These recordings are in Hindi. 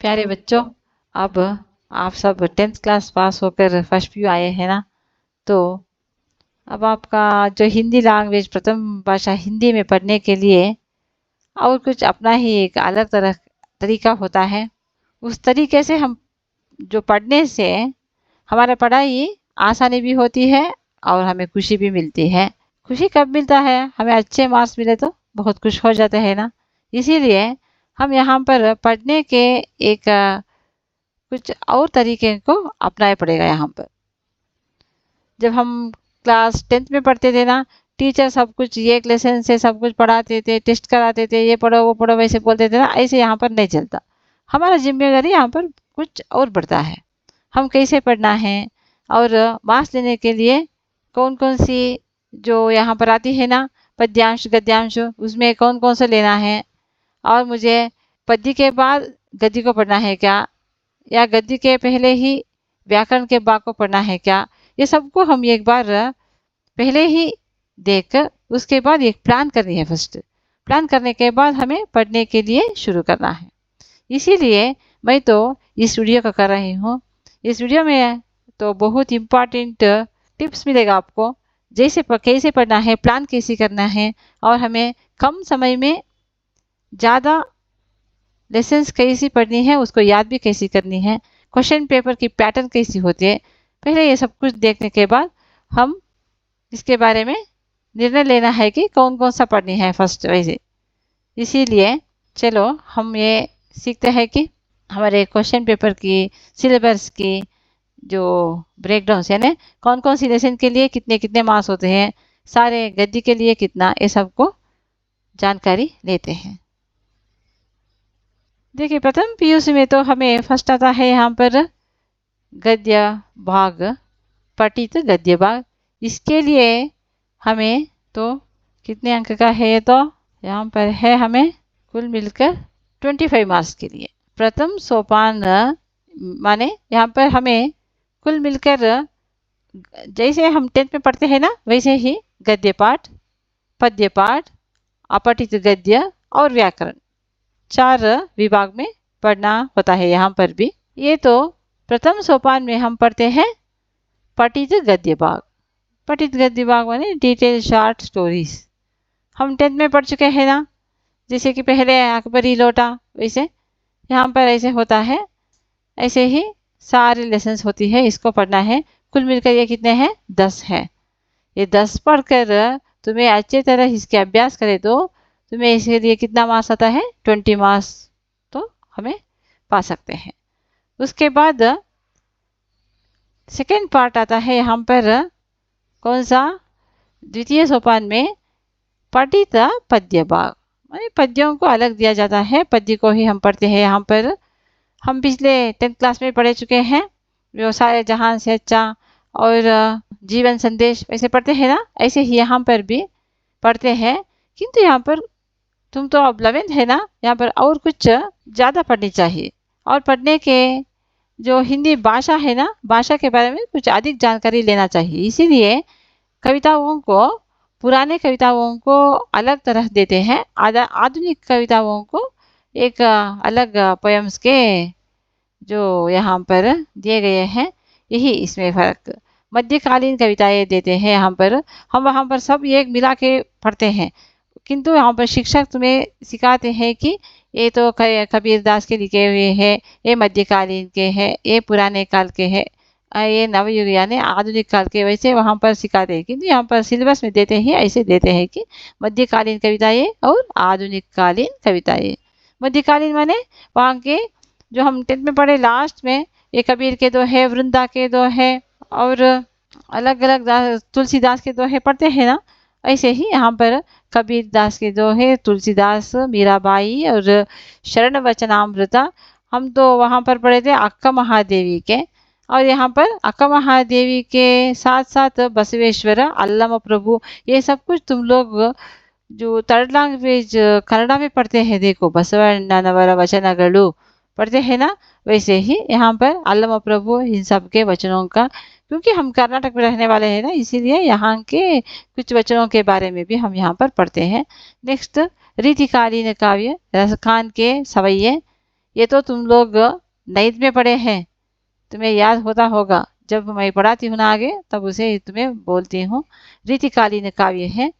प्यारे बच्चों, अब आप सब 10th क्लास पास होकर फर्स्ट व्यू आए हैं ना। तो अब आपका जो हिंदी लैंग्वेज प्रथम भाषा हिंदी में पढ़ने के लिए और कुछ अपना ही एक अलग तरह तरीका होता है। उस तरीके से हम जो पढ़ने से हमारा पढ़ाई आसानी भी होती है और हमें खुशी भी मिलती है। खुशी कब मिलता है? हमें अच्छे मार्क्स मिले तो बहुत खुश हो जाते हैं ना। इसीलिए हम यहाँ पर पढ़ने के एक कुछ और तरीके को अपनाया पड़ेगा यहाँ पर। जब हम क्लास 10th में पढ़ते थे ना, टीचर सब कुछ एक लेसन से सब कुछ पढ़ाते थे, टेस्ट कराते थे, ये पढ़ो वो पढ़ो वैसे बोलते थे ना। ऐसे यहाँ पर नहीं चलता। हमारा जिम्मेदारी यहाँ पर कुछ और बढ़ता है। हम कैसे पढ़ना है और मार्क्स लेने के लिए कौन कौन सी जो यहाँ पर आती है ना, पद्यांश गद्यांश, उसमें कौन कौन सा लेना है, और मुझे पद्य के बाद गद्य को पढ़ना है क्या, या गद्य के पहले ही व्याकरण के भाग को पढ़ना है क्या। ये सबको हम एक बार पहले ही देख कर उसके बाद एक प्लान करनी है। फर्स्ट प्लान करने के बाद हमें पढ़ने के लिए शुरू करना है। इसीलिए मैं तो इस वीडियो को कर रही हूँ। इस वीडियो में तो बहुत इम्पॉर्टेंट टिप्स मिलेगा आपको, जैसे कैसे पढ़ना है, प्लान कैसे करना है, और हमें कम समय में ज़्यादा लेसन्स कैसी पढ़नी है, उसको याद भी कैसी करनी है, क्वेश्चन पेपर की पैटर्न कैसी होती है। पहले ये सब कुछ देखने के बाद हम इसके बारे में निर्णय लेना है कि कौन कौन सा पढ़नी है फर्स्ट वैसे। इसीलिए चलो हम ये सीखते हैं कि हमारे क्वेश्चन पेपर की सिलेबस की जो ब्रेकडाउन यानी कौन कौन सी लेसन के लिए कितने कितने मार्क्स होते हैं, सारे गद्य के लिए कितना, ये सबको जानकारी लेते हैं। देखिए, प्रथम पीयूसी में तो हमें फर्स्ट आता है यहाँ पर गद्य भाग, पठित गद्य भाग। इसके लिए हमें तो कितने अंक का है, तो यहाँ पर है हमें कुल मिलकर 25 मार्क्स के लिए। प्रथम सोपान माने यहाँ पर हमें कुल मिलकर जैसे हम 10th में पढ़ते हैं ना, वैसे ही गद्य पाठ, पद्य पाठ, अपठित गद्य और व्याकरण 4 विभाग में पढ़ना होता है। यहाँ पर भी ये तो प्रथम सोपान में हम पढ़ते हैं पठित गद्य भाग। पठित गद्य भाग माने डिटेल शॉर्ट स्टोरीज। हम 10th में पढ़ चुके हैं ना, जैसे कि पहले अकबरी लौटा, वैसे यहाँ पर ऐसे होता है। ऐसे ही सारे लेसन्स होती है, इसको पढ़ना है। कुल मिलकर ये कितने हैं? 10 है। ये 10 पढ़कर तुम्हें अच्छे तरह इसके अभ्यास करे तो तुम्हें इसके लिए कितना मार्क्स आता है? 20 मार्क्स तो हमें पा सकते हैं। उसके बाद सेकेंड पार्ट आता है यहाँ पर, कौन सा? द्वितीय सोपान में पठित पद्य भाग, माने पद्यों को अलग दिया जाता है। पद्य को ही हम पढ़ते हैं। यहाँ पर हम पिछले 10th क्लास में पढ़े चुके हैं, जो सारे जहान से अच्छा और जीवन संदेश ऐसे पढ़ते हैं ना, ऐसे ही यहाँ पर भी पढ़ते हैं। किंतु यहाँ पर तुम तो अब 11th है ना, यहाँ पर और कुछ ज़्यादा पढ़नी चाहिए। और पढ़ने के जो हिंदी भाषा है ना, भाषा के बारे में कुछ अधिक जानकारी लेना चाहिए। इसीलिए कविताओं को, पुराने कविताओं को अलग तरह देते हैं, आधुनिक कविताओं को एक अलग पोएम्स के जो यहाँ पर दिए गए हैं, यही इसमें फर्क। मध्यकालीन कविताएं देते हैं यहाँ पर, हम वहाँ पर सब एक मिला के पढ़ते हैं। किंतु यहाँ पर शिक्षक तुम्हें सिखाते हैं कि ये तो कबीर दास के लिखे हुए हैं, ये मध्यकालीन के हैं, ये पुराने काल के हैं, ये नवयुग यानी आधुनिक काल के, वैसे वहाँ पर सिखाते हैं। किंतु यहाँ पर सिलेबस में देते हैं, ऐसे देते हैं कि मध्यकालीन कविताएं और आधुनिक कालीन कविताएं। मध्यकालीन माने वहाँ के जो हम 10th में पढ़े लास्ट में, ये कबीर के दो है, वृंदा के दो है, और अलग अलग तुलसीदास के दो है पढ़ते हैं ना, ऐसे ही यहाँ पर कबीर दास के दो है, तुलसीदास, मीराबाई और शरण वचनामृता। हम तो वहाँ पर पढ़े थे अक्का महादेवी के, और यहाँ पर अक्का महादेवी के साथ साथ बसवेश्वर, अल्लम प्रभु, ये सब कुछ तुम लोग जो थर्ड लैंग्वेज कन्नड़ा में पढ़ते हैं, देखो बसवಣ್ಣनवर वचनगलु पढ़ते हैं ना, वैसे ही यहाँ पर अल्लम प्रभु, इन सब के वचनों का, क्योंकि हम कर्नाटक में रहने वाले हैं ना, इसीलिए यहाँ के कुछ वचनों के बारे में भी हम यहाँ पर पढ़ते हैं। नेक्स्ट रीतिकालीन काव्य, रसखान के सवैये, ये तो तुम लोग नाइन्थ में पढ़े हैं, तुम्हें याद होता होगा। जब मैं पढ़ाती हूँ ना आगे, तब उसे तुम्हें बोलती हूँ। रीतिकालीन काव्य है।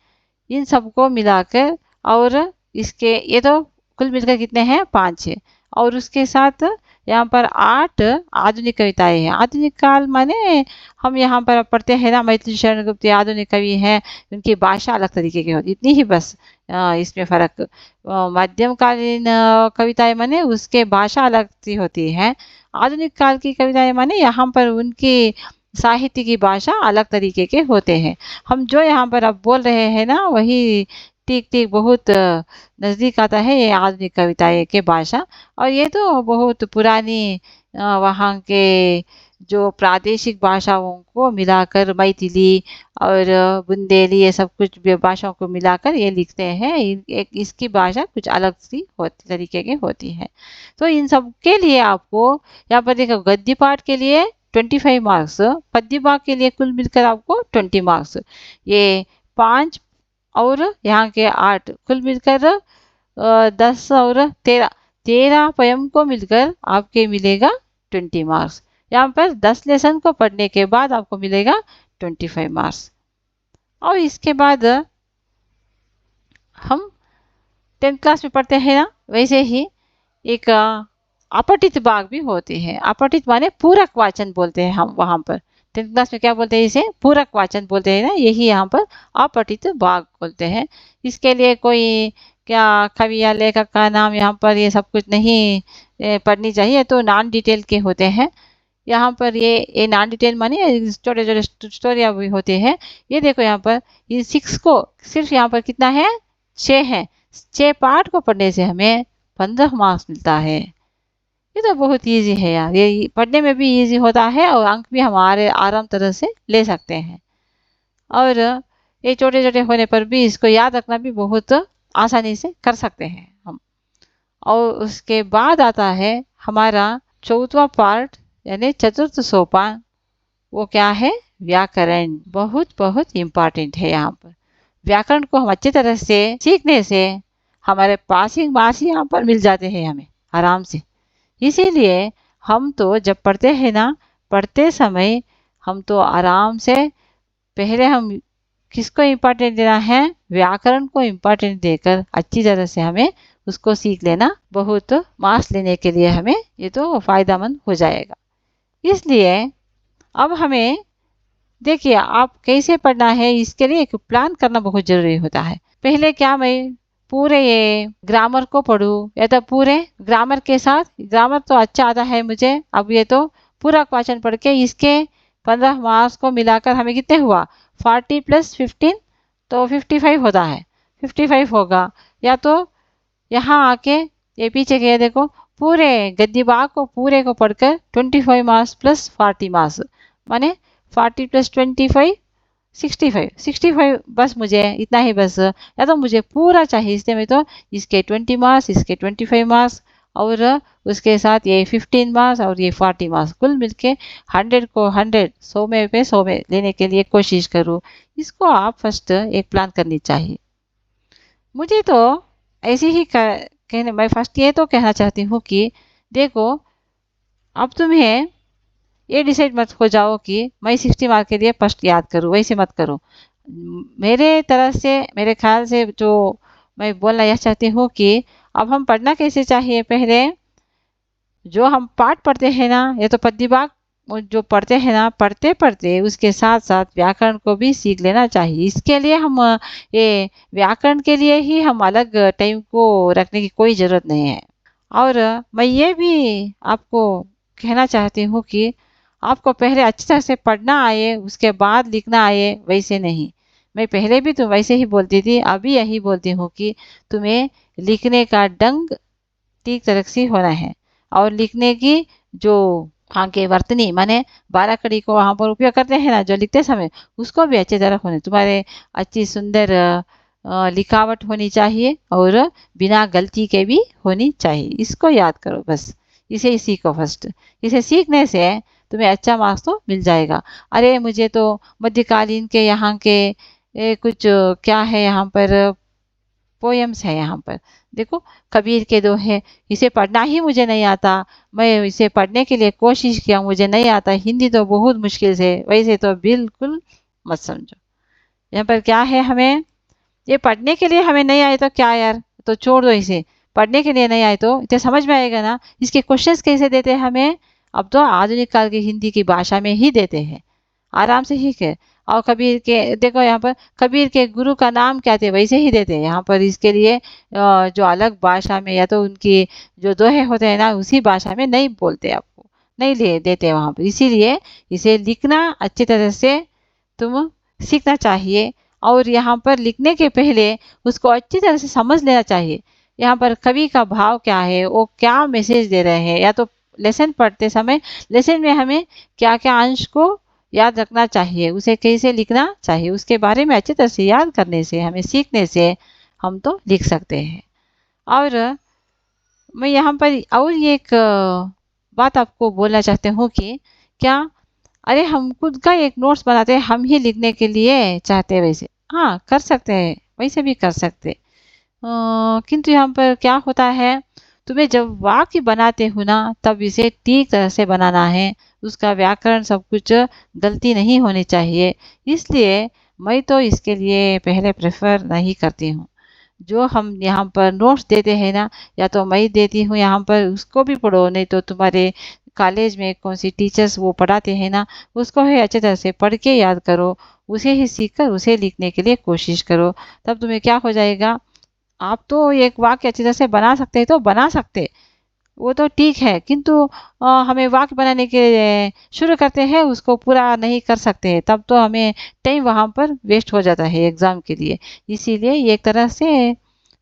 इन सबको मिलाकर, और इसके ये तो कुल मिलकर कितने हैं, 5 है। और उसके साथ यहाँ पर 8 आधुनिक कविताएं हैं। आधुनिक काल माने हम यहाँ पर पढ़ते हैं ना, मैथिली शरण गुप्त आधुनिक कवि हैं, उनकी भाषा अलग तरीके की होती, इतनी ही बस इसमें फर्क। मध्यमकालीन कविताएं माने उसके भाषा अलग सी होती है। आधुनिक काल की कविताएं माने यहाँ पर उनकी साहित्य की भाषा अलग तरीके के होते हैं। हम जो यहाँ पर अब बोल रहे हैं ना, वही ठीक ठीक बहुत नज़दीक आता है ये आधुनिक कविताएं के भाषा। और ये तो बहुत पुरानी वहाँ के जो प्रादेशिक भाषाओं को मिलाकर, मैथिली और बुंदेली, ये सब कुछ भाषाओं को मिलाकर ये लिखते हैं। इसकी भाषा कुछ अलग सी होती तरीके की होती है। तो इन सब के लिए आपको यहाँ पर देखो, गद्य पाठ के लिए 25 मार्क्स, पद्य भाग के लिए कुल मिलकर आपको 20 मार्क्स। ये 5 और यहाँ के 8 कुल मिलकर 10 और 13 पोयम को मिलकर आपके मिलेगा 20 मार्क्स। यहाँ पर 10 लेसन को पढ़ने के बाद आपको मिलेगा 25 मार्क्स। और इसके बाद हम 10th क्लास में पढ़ते हैं ना, वैसे ही एक अपठित भाग भी होते हैं। अपठित माने पूरक वाचन बोलते हैं हम वहाँ पर। 10th क्लास में क्या बोलते हैं, इसे पूरक वाचन बोलते हैं ना, यही यहाँ पर अपठित भाग बोलते हैं। इसके लिए कोई क्या कवि या लेखक का नाम यहाँ पर ये सब कुछ नहीं पढ़नी चाहिए, तो नॉन डिटेल के होते हैं। यहाँ पर ये नॉन डिटेल माने छोटे छोटे स्टोरिया भी होते हैं। ये देखो यहाँ पर ये 6 को सिर्फ यहाँ पर कितना है, 6 है। 6 पार्ट को पढ़ने से हमें 15 मार्क्स मिलता है। ये तो बहुत इजी है यार, ये पढ़ने में भी इजी होता है और अंक भी हमारे आराम तरह से ले सकते हैं। और ये छोटे छोटे होने पर भी इसको याद रखना भी बहुत आसानी से कर सकते हैं हम। और उसके बाद आता है हमारा 4वां पार्ट, यानी चतुर्थ सोपान। वो क्या है, व्याकरण। बहुत बहुत इम्पॉर्टेंट है। यहाँ पर व्याकरण को हम अच्छी तरह से सीखने से हमारे पासिंग मार्क्स यहाँ पर मिल जाते हैं हमें आराम से। इसीलिए हम तो जब पढ़ते हैं ना, पढ़ते समय हम तो आराम से पहले हम किसको इम्पोर्टेंट देना है, व्याकरण को इम्पोर्टेंट देकर अच्छी तरह से हमें उसको सीख लेना, बहुत मार्क्स लेने के लिए हमें ये तो फायदेमंद हो जाएगा। इसलिए अब हमें देखिए आप कैसे पढ़ना है, इसके लिए एक प्लान करना बहुत जरूरी होता है। पहले क्या मैं पूरे ये ग्रामर को पढ़ूं, या तो पूरे ग्रामर के साथ, ग्रामर तो अच्छा आता है मुझे, अब ये तो पूरा क्वेश्चन पढ़ के इसके 15 मार्क्स को मिलाकर हमें कितने हुआ, 40 + 15 तो 55 होता है, 55 होगा। या तो यहाँ आके ये पीछे के देखो, पूरे गद्य भाग को पूरे को पढ़कर 25 मार्क्स + 40 मार्क्स, माने 40 + 25 65 बस, मुझे इतना ही बस। या तो मुझे पूरा चाहिए, इसलिए मैं तो इसके 20 मार्क्स, इसके 25 मार्क्स और उसके साथ ये 15 मार्क्स और ये 40 मार्क्स, कुल मिलके 100 को 100 100 में पे 100 में लेने के लिए कोशिश करूँ। इसको आप फर्स्ट एक प्लान करनी चाहिए। मुझे तो ऐसे ही कहने, मैं फर्स्ट ये तो कहना चाहती हूँ कि देखो, अब तुम्हें ये डिसाइड मत हो जाओ कि मैं 60 मार्क के लिए फर्स्ट याद करूँ, वैसे मत करो। मेरे तरफ से, मेरे ख्याल से जो मैं बोलना यह चाहती हूँ कि अब हम पढ़ना कैसे चाहिए, पहले जो हम पाठ पढ़ते हैं ना, ये तो पद्य भाग जो पढ़ते हैं ना, पढ़ते पढ़ते उसके साथ साथ व्याकरण को भी सीख लेना चाहिए। इसके लिए हम ये व्याकरण के लिए ही हम अलग टाइम को रखने की कोई ज़रूरत नहीं है। और मैं ये भी आपको कहना चाहती हूँ कि आपको पहले अच्छी तरह से पढ़ना आए, उसके बाद लिखना आए, वैसे नहीं। मैं पहले भी तो वैसे ही बोलती थी, अभी यही बोलती हूँ कि तुम्हें लिखने का ढंग ठीक तरह से होना है, और लिखने की जो वहाँ के वर्तनी माने बाराकड़ी को वहाँ पर उपयोग करते हैं ना जो लिखते समय, उसको भी अच्छी तरह होने, तुम्हारे अच्छी सुंदर लिखावट होनी चाहिए और बिना गलती के भी होनी चाहिए। इसको याद करो बस, इसे ही सीखो फर्स्ट। इसे सीखने से तुम्हें अच्छा मार्क्स तो मिल जाएगा। अरे मुझे तो मध्यकालीन के यहाँ के कुछ क्या है यहाँ पर पोएम्स है यहाँ पर। देखो कबीर के दोहे, इसे पढ़ना ही मुझे नहीं आता, मैं इसे पढ़ने के लिए कोशिश किया, मुझे नहीं आता, हिंदी तो बहुत मुश्किल से, वैसे तो बिल्कुल मत समझो। यहाँ पर क्या है, हमें ये पढ़ने के लिए हमें नहीं आए तो क्या यार, तो छोड़ दो इसे। पढ़ने के लिए नहीं आए तो इसे समझ में आएगा ना, इसके क्वेश्चंस कैसे देते हैं हमें, अब तो आधुनिक काल की हिंदी की भाषा में ही देते हैं, आराम से ही के। और कबीर के देखो यहाँ पर, कबीर के गुरु का नाम क्या थे वैसे ही देते हैं यहाँ पर। इसके लिए जो अलग भाषा में या तो उनकी जो दोहे होते हैं ना उसी भाषा में नहीं बोलते, आपको नहीं ले देते वहाँ पर। इसीलिए इसे लिखना अच्छी तरह से तुम सीखना चाहिए, और यहाँ पर लिखने के पहले उसको अच्छी तरह से समझ लेना चाहिए। यहाँ पर कवि का भाव क्या है, वो क्या मैसेज दे रहे हैं, या तो लेसन पढ़ते समय लेसन में हमें क्या क्या अंश को याद रखना चाहिए, उसे कैसे लिखना चाहिए, उसके बारे में अच्छी तरह से याद करने से, हमें सीखने से हम तो लिख सकते हैं। और मैं यहाँ पर और एक बात आपको बोलना चाहती हूँ कि क्या, अरे हम खुद का एक नोट्स बनाते हैं, हम ही लिखने के लिए चाहते हैं, वैसे हाँ कर सकते हैं, वैसे भी कर सकते। किंतु यहाँ पर क्या होता है, तुम्हें जब वाक्य बनाते हो ना तब इसे ठीक तरह से बनाना है, उसका व्याकरण सब कुछ गलती नहीं होनी चाहिए। इसलिए मैं तो इसके लिए पहले प्रेफर नहीं करती हूँ। जो हम यहाँ पर नोट्स देते हैं ना, या तो मैं देती हूँ यहाँ पर, उसको भी पढ़ो, नहीं तो तुम्हारे कॉलेज में कौन सी टीचर्स वो पढ़ाते हैं ना, उसको ही अच्छी तरह से पढ़ के याद करो, उसे ही सीख कर उसे लिखने के लिए कोशिश करो। तब तुम्हें क्या हो जाएगा, आप तो एक वाक्य अच्छी तरह से बना सकते हैं तो बना सकते, वो तो ठीक है, किंतु हमें वाक्य बनाने के शुरू करते हैं, उसको पूरा नहीं कर सकते हैं, तब तो हमें टाइम वहाँ पर वेस्ट हो जाता है एग्ज़ाम के लिए। इसीलिए एक तरह से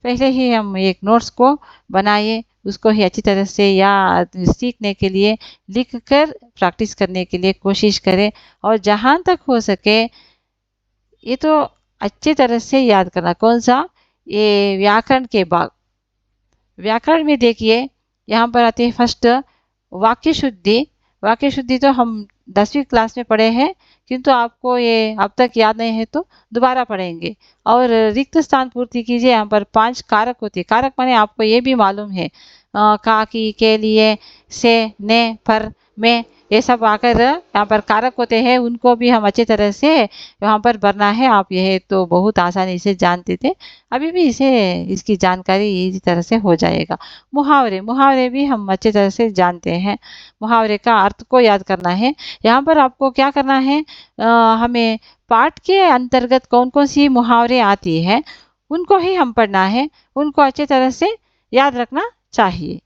पहले ही हम एक नोट्स को बनाइए, उसको ही अच्छी तरह से या सीखने के लिए लिख कर प्रैक्टिस करने के लिए कोशिश करें। और जहाँ तक हो सके ये तो अच्छी तरह से याद करना, कौन सा, ये व्याकरण के भाग। व्याकरण में देखिए यहाँ पर आती है फर्स्ट वाक्य शुद्धि। वाक्य शुद्धि तो हम 10वीं क्लास में पढ़े हैं, किंतु आपको ये अब तक याद नहीं है तो दोबारा पढ़ेंगे। और रिक्त स्थान पूर्ति कीजिए, यहाँ पर 5 कारक होती है। कारक माने आपको ये भी मालूम है, का, की, के लिए, से, ने, पर, में, ये सब आकर यहाँ पर कारक होते हैं, उनको भी हम अच्छी तरह से यहाँ पर भरना है। आप यह तो बहुत आसानी से जानते थे, अभी भी इसे इसकी जानकारी इसी तरह से हो जाएगा। मुहावरे, मुहावरे भी हम अच्छी तरह से जानते हैं, मुहावरे का अर्थ को याद करना है। यहाँ पर आपको क्या करना है, हमें पाठ के अंतर्गत कौन कौन सी मुहावरे आती है उनको ही हम पढ़ना है, उनको अच्छी तरह से याद रखना चाहिए।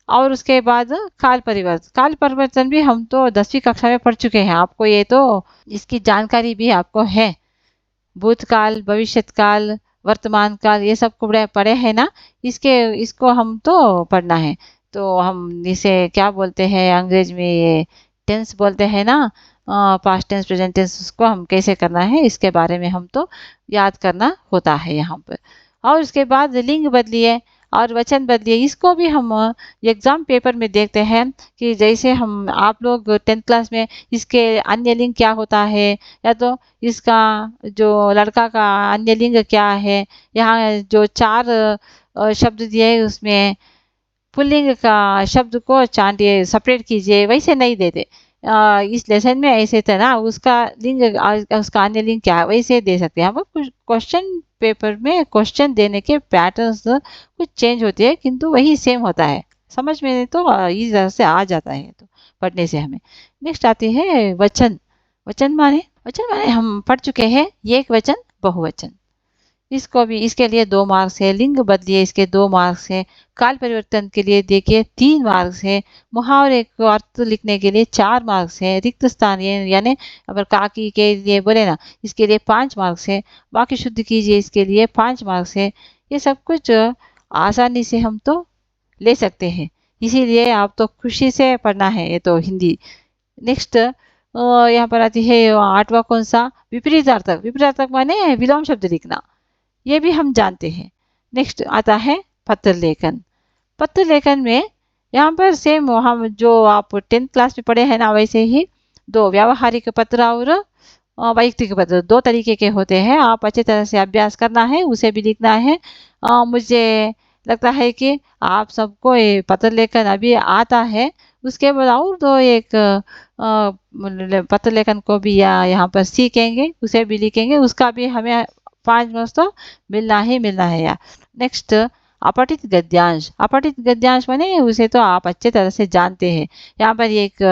और उसके बाद काल परिवर्तन, काल परिवर्तन भी हम तो 10वीं कक्षा में पढ़ चुके हैं, आपको ये तो इसकी जानकारी भी आपको है। भूतकाल, भविष्यत काल, वर्तमान काल, ये सब को पढ़े हैं ना, इसको हम तो पढ़ना है। तो हम इसे क्या बोलते हैं अंग्रेज में, ये टेंस बोलते हैं ना, पास्ट टेंस, प्रेजेंट टेंस, उसको हम कैसे करना है इसके बारे में हम तो याद करना होता है यहाँ पर। और उसके बाद लिंग बदलिए और वचन बदलिए, इसको भी हम एग्जाम पेपर में देखते हैं कि जैसे हम आप लोग 10th क्लास में इसके अन्य लिंग क्या होता है, या तो इसका जो लड़का का अन्य लिंग क्या है, यहाँ जो 4 शब्द दिए है उसमें पुल्लिंग का शब्द को चांटिए, सेपरेट कीजिए, वैसे नहीं देते। इस लेसन में ऐसे था ना, उसका लिंग उसका अन्य लिंग क्या है वैसे दे सकते हैं। हम क्वेश्चन पेपर में क्वेश्चन देने के पैटर्न्स कुछ चेंज होते हैं, किंतु वही सेम होता है, समझ में तो इस तरह से आ जाता है तो पढ़ने से हमें। नेक्स्ट आती है वचन। वचन माने हम पढ़ चुके हैं, एक वचन, बहुवचन। इसको भी, इसके लिए 2 मार्क्स है। लिंग बदलिए, इसके 2 मार्क्स है। काल परिवर्तन के लिए देखिए 3 मार्क्स है। मुहावरे को अर्थ लिखने के लिए 4 मार्क्स है। रिक्त स्थान यानी अगर काकी के लिए बोले ना, इसके लिए 5 मार्क्स है। वाक्य शुद्ध कीजिए, इसके लिए 5 मार्क्स है। ये सब कुछ आसानी से हम तो ले सकते हैं, इसीलिए आप तो खुशी से पढ़ना है ये तो हिंदी। नेक्स्ट यहाँ पर आती है 8वां कौन सा, विपरीतार्थक। विपरीतार्थक माने विलोम शब्द लिखना, ये भी हम जानते हैं। नेक्स्ट आता है पत्र लेखन। पत्र लेखन में यहाँ पर सेम हम जो आप 10th क्लास में पढ़े हैं ना वैसे ही 2 व्यावहारिक पत्र और वैयक्तिक पत्र 2 तरीके के होते हैं। आप अच्छी तरह से अभ्यास करना है, उसे भी लिखना है। मुझे लगता है कि आप सबको ये पत्र लेखन अभी आता है। उसके बाद और 2 एक पत्र लेखन को भी यहाँ पर सीखेंगे, उसे भी लिखेंगे, उसका भी हमें 5 मार्क्स तो मिलना ही मिलना है यार। नेक्स्ट, अपठित गद्यांश। अपठित गद्यांश माने उसे तो आप अच्छे तरह से जानते हैं। यहाँ पर एक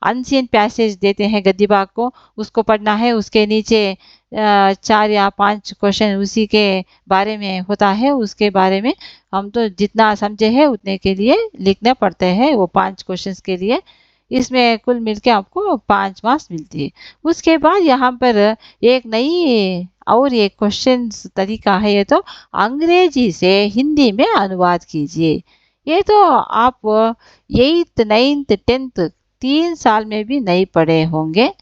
अनसीन पैसेज देते हैं गद्य भाग को, उसको पढ़ना है। उसके नीचे 4 या 5 क्वेश्चन उसी के बारे में होता है। उसके बारे में हम तो जितना समझे हैं उतने के लिए लिखने पड़ते हैं, वो 5 क्वेश्चंस के लिए। इसमें कुल मिलके आपको 5 मार्क्स मिलती है। उसके बाद यहाँ पर एक नई और एक क्वेश्चन तरीका है, ये तो अंग्रेजी से हिंदी में अनुवाद कीजिए। ये तो आप 8th 9th 10th 3 साल में भी नहीं पढ़े होंगे।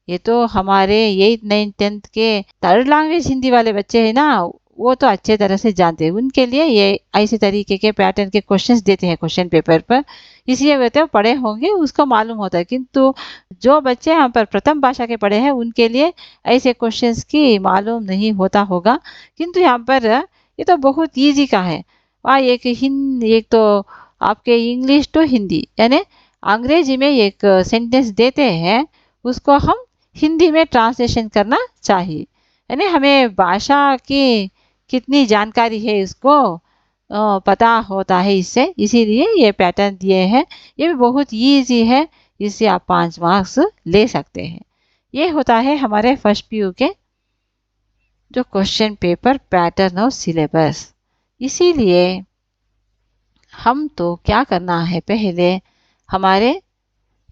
ये तो हमारे 8th 9th 10th के थर्ड लैंग्वेज हिंदी वाले बच्चे हैं ना, वो तो अच्छे तरह से जानते हैं। उनके लिए ये ऐसे तरीके के पैटर्न के क्वेश्चंस देते हैं क्वेश्चन पेपर पर, इसलिए वे तो पढ़े होंगे, उसको मालूम होता है। किंतु जो बच्चे यहाँ पर प्रथम भाषा के पढ़े हैं उनके लिए ऐसे क्वेश्चंस की मालूम नहीं होता होगा। किंतु यहाँ पर ये तो बहुत ईजी का है। एक तो आपके इंग्लिश टू हिंदी, यानी अंग्रेजी में एक सेंटेंस देते हैं, उसको हम हिंदी में ट्रांसलेशन करना चाहिए। यानी हमें भाषा की कितनी जानकारी है इसको पता होता है इससे, इसीलिए ये पैटर्न दिए हैं। ये भी बहुत ईजी है, इससे आप 5 मार्क्स ले सकते हैं। ये होता है हमारे फर्स्ट पीयू के जो क्वेश्चन पेपर पैटर्न और सिलेबस। इसीलिए हम तो क्या करना है, पहले हमारे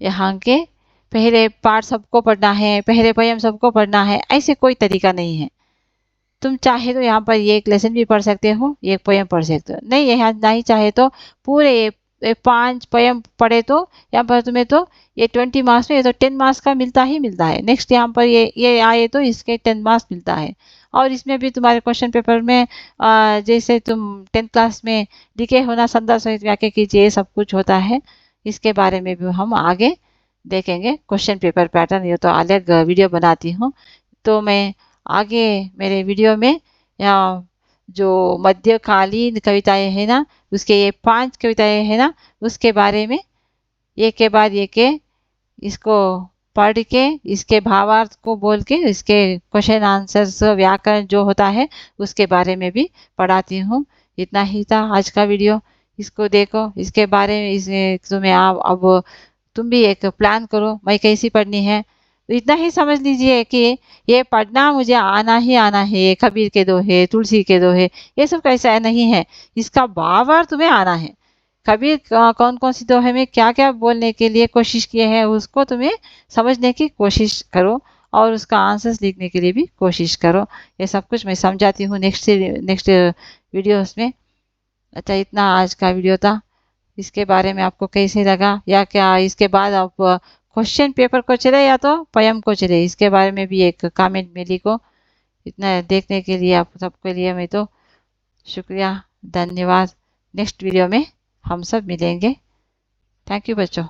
यहाँ के पहले पार्ट सबको पढ़ना है, पहले पोयम सबको पढ़ना है, ऐसे कोई तरीका नहीं है। तुम चाहे तो यहाँ पर ये एक लेसन भी पढ़ सकते हो, एक पोयम पढ़ सकते हो। नहीं, यहाँ नहीं चाहे तो पूरे 5 पोयम पढ़े तो यहाँ पर तुम्हें तो ये 20 मार्क्स में, ये तो 10 मार्क्स का मिलता ही मिलता है। नेक्स्ट यहाँ पर ये आए तो इसके 10 मार्क्स मिलता है। और इसमें भी तुम्हारे क्वेश्चन पेपर में जैसे तुम 10th क्लास में लिखे हो ना, संदर्भ सहित व्याख्या कीजिए, ये सब कुछ होता है। इसके बारे में भी हम आगे देखेंगे क्वेश्चन पेपर पैटर्न। ये तो अलग वीडियो बनाती हूँ, तो मैं आगे मेरे वीडियो में यहाँ जो मध्यकालीन कविताएं हैं ना, उसके ये 5 कविताएं हैं ना, उसके बारे में एक के बाद एक के इसको पढ़ के, इसके भावार्थ को बोल के, इसके क्वेश्चन आंसर्स व्याकरण जो होता है उसके बारे में भी पढ़ाती हूँ। इतना ही था आज का वीडियो। इसको देखो, इसके बारे में तुम्हें अब तुम भी एक प्लान करो मैं कैसी पढ़नी है। तो इतना ही समझ लीजिए कि ये पढ़ना मुझे आना ही आना है। ये कबीर के दोहे, तुलसी के दोहे, ये सब कैसा नहीं है, इसका भावार्थ तुम्हें आना है। कबीर कौन कौन सी दोहे में क्या क्या बोलने के लिए कोशिश किए हैं, उसको तुम्हें समझने की कोशिश करो और उसका आंसर्स लिखने के लिए भी कोशिश करो। ये सब कुछ मैं समझाती हूँ नेक्स्ट वीडियोस में। अच्छा, इतना आज का वीडियो था। इसके बारे में आपको कैसे लगा, या क्या इसके बाद आप क्वेश्चन पेपर को चले या तो पोयम को चले, इसके बारे में भी एक कमेंट में लिखो। इतना देखने के लिए आप सबके लिए मैं तो शुक्रिया, धन्यवाद। नेक्स्ट वीडियो में हम सब मिलेंगे। थैंक यू बच्चों।